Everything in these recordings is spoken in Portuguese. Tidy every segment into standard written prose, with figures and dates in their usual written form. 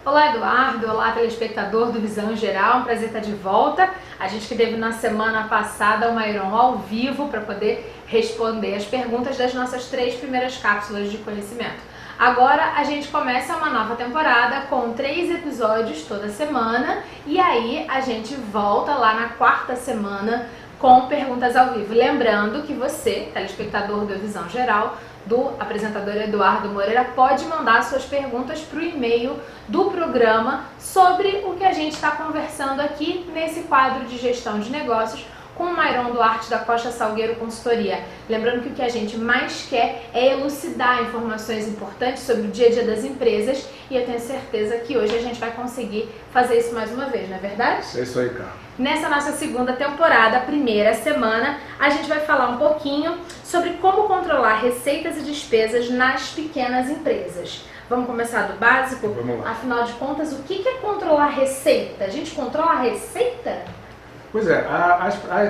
Olá, Eduardo. Olá, telespectador do Visão Geral. Um prazer estar de volta. A gente que teve na semana passada o Mairon ao vivo para poder responder as perguntas das nossas 3 primeiras cápsulas de conhecimento. Agora a gente começa uma nova temporada com 3 episódios toda semana e aí a gente volta lá na 4ª semana com perguntas ao vivo. Lembrando que você, telespectador do Visão Geral, do apresentador Eduardo Moreira, pode mandar suas perguntas para o e-mail do programa sobre o que a gente está conversando aqui nesse quadro de gestão de negócios com o Mairon Duarte da Costa Salgueiro Consultoria. Lembrando que o que a gente mais quer é elucidar informações importantes sobre o dia a dia das empresas e eu tenho certeza que hoje a gente vai conseguir fazer isso mais uma vez, não é verdade? É isso aí, cara. Nessa nossa 2ª temporada, primeira semana, a gente vai falar um pouquinho sobre como controlar receitas e despesas nas pequenas empresas. Vamos começar do básico? Vamos lá. Afinal de contas, o que é controlar receita? A gente controla a receita? Pois é,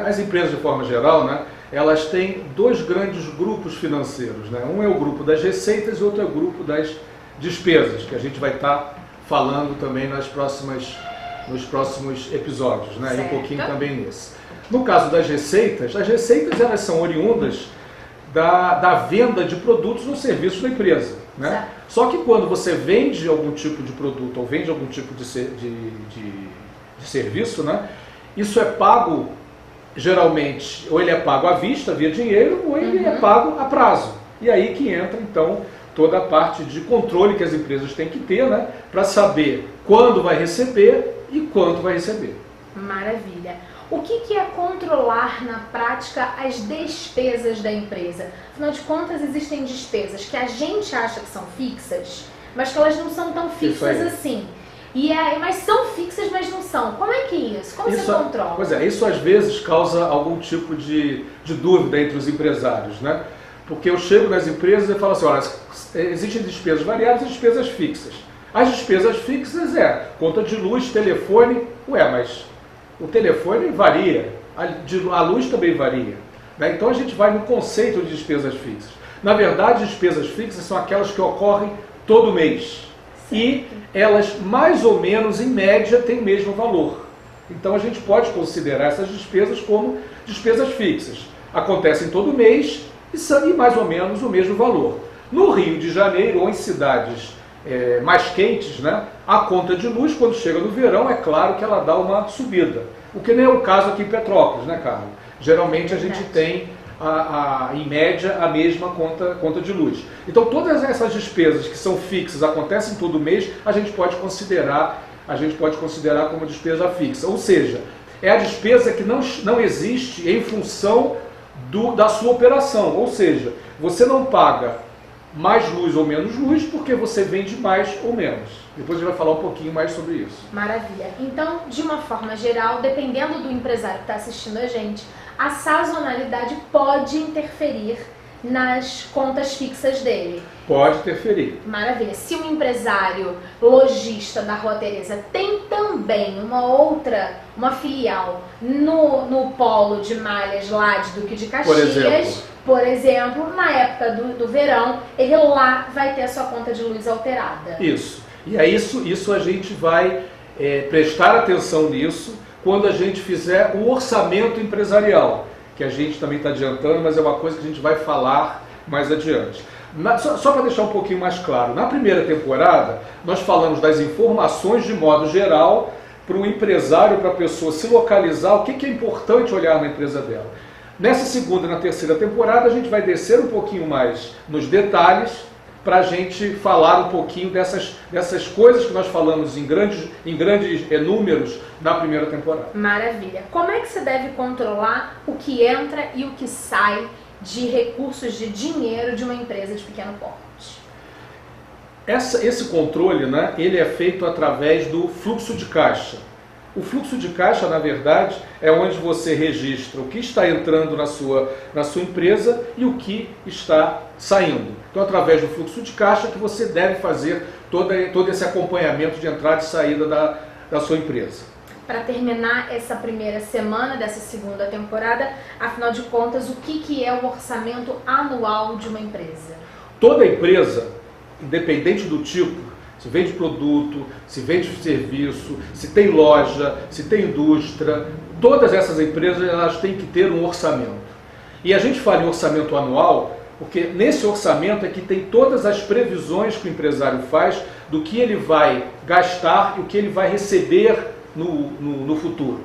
as empresas de forma geral, né, elas têm 2 grandes grupos financeiros, né? Um é o grupo das receitas e outro é o grupo das despesas, que a gente vai estar falando também nos próximos episódios, né? E um pouquinho também nesse. No caso das receitas, as receitas elas são oriundas da venda de produtos ou serviços da empresa, né? Só que quando você vende algum tipo de produto ou vende algum tipo de serviço, né? Isso é pago, geralmente, ou ele é pago à vista, via dinheiro, ou ele é pago a prazo. E aí que entra, então, toda a parte de controle que as empresas têm que ter, né, para saber quando vai receber e quanto vai receber. Maravilha. O que é controlar na prática as despesas da empresa? Afinal de contas, existem despesas que a gente acha que são fixas, mas que elas não são tão fixas assim. Mas são fixas, mas não são. Como é que é isso? Como você controla? Pois é, isso às vezes causa algum tipo de dúvida entre os empresários, né? Porque eu chego nas empresas e falo assim, olha, existem despesas variáveis e despesas fixas. As despesas fixas conta de luz, telefone, mas o telefone varia, a luz também varia, né? Então a gente vai no conceito de despesas fixas. Na verdade, despesas fixas são aquelas que ocorrem todo mês. E elas, mais ou menos, em média, têm o mesmo valor. Então a gente pode considerar essas despesas como despesas fixas. Acontecem todo mês e são mais ou menos o mesmo valor. No Rio de Janeiro, ou em cidades mais quentes, né, a conta de luz, quando chega no verão, é claro que ela dá uma subida. O que nem é o caso aqui em Petrópolis, né, Carla? Geralmente a gente tem, em média, a mesma conta de luz. Então todas essas despesas que são fixas, acontecem todo mês, a gente pode considerar como despesa fixa. Ou seja, é a despesa que não existe em função da sua operação. Ou seja, você não paga mais luz ou menos luz porque você vende mais ou menos. Depois a gente vai falar um pouquinho mais sobre isso. Maravilha. Então, de uma forma geral, dependendo do empresário que está assistindo a gente, a sazonalidade pode interferir nas contas fixas dele. Pode interferir. Maravilha. Se um empresário lojista da Rua Teresa tem também uma filial no polo de malhas lá de Duque de Caxias, por exemplo, na época do verão, ele lá vai ter a sua conta de luz alterada. Isso. E é isso a gente vai prestar atenção nisso quando a gente fizer o orçamento empresarial, que a gente também está adiantando, mas é uma coisa que a gente vai falar mais adiante. Só para deixar um pouquinho mais claro, na primeira temporada nós falamos das informações de modo geral para o empresário, para a pessoa se localizar, o que é importante olhar na empresa dela. Nessa 2ª e na 3ª temporada a gente vai descer um pouquinho mais nos detalhes para a gente falar um pouquinho dessas coisas que nós falamos em grandes números na primeira temporada. Maravilha. Como é que você deve controlar o que entra e o que sai de recursos de dinheiro de uma empresa de pequeno porte? Esse controle, né, ele é feito através do fluxo de caixa. O fluxo de caixa, na verdade, é onde você registra o que está entrando na sua empresa e o que está saindo. Então, através do fluxo de caixa que você deve fazer todo esse acompanhamento de entrada e saída da sua empresa. Para terminar essa primeira semana dessa 2ª temporada, afinal de contas, o que é o orçamento anual de uma empresa? Toda empresa, independente do tipo, Se vende produto, se vende serviço, se tem loja, se tem indústria, todas essas empresas elas têm que ter um orçamento. E a gente fala em orçamento anual porque nesse orçamento é que tem todas as previsões que o empresário faz do que ele vai gastar e o que ele vai receber no futuro.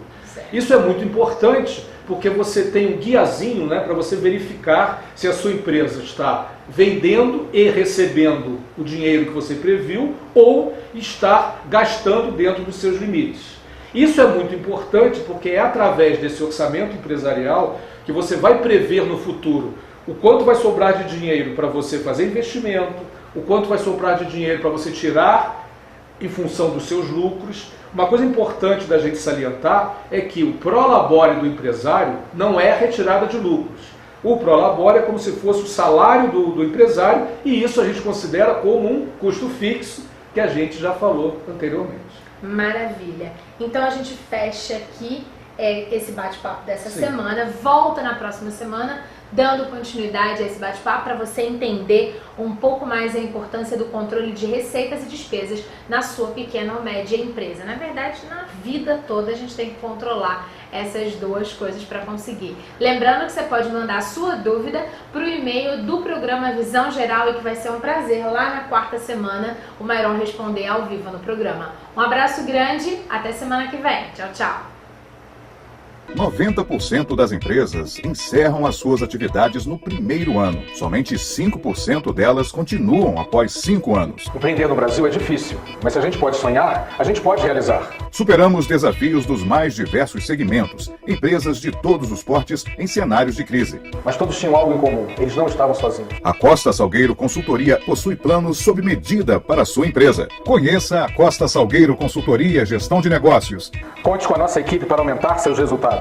Isso é muito importante porque você tem um guiazinho, né, para você verificar se a sua empresa está vendendo e recebendo o dinheiro que você previu ou está gastando dentro dos seus limites. Isso é muito importante porque é através desse orçamento empresarial que você vai prever no futuro o quanto vai sobrar de dinheiro para você fazer investimento, o quanto vai sobrar de dinheiro para você tirar em função dos seus lucros. Uma coisa importante da gente salientar é que o prolabore do empresário não é a retirada de lucros. O prolabore é como se fosse o salário do empresário e isso a gente considera como um custo fixo que a gente já falou anteriormente. Maravilha. Então a gente fecha aqui esse bate-papo dessa semana, volta na próxima semana, dando continuidade a esse bate-papo para você entender um pouco mais a importância do controle de receitas e despesas na sua pequena ou média empresa. Na verdade, na vida toda a gente tem que controlar essas duas coisas para conseguir. Lembrando que você pode mandar a sua dúvida para o e-mail do programa Visão Geral e que vai ser um prazer lá na quarta semana o Mairon responder ao vivo no programa. Um abraço grande, até semana que vem. Tchau, tchau. 90% das empresas encerram as suas atividades no primeiro ano. Somente 5% delas continuam após 5 anos. Empreender no Brasil é difícil, mas se a gente pode sonhar, a gente pode realizar. Superamos desafios dos mais diversos segmentos, empresas de todos os portes em cenários de crise. Mas todos tinham algo em comum, eles não estavam sozinhos. A Costa Salgueiro Consultoria possui planos sob medida para a sua empresa. Conheça a Costa Salgueiro Consultoria Gestão de Negócios. Conte com a nossa equipe para aumentar seus resultados.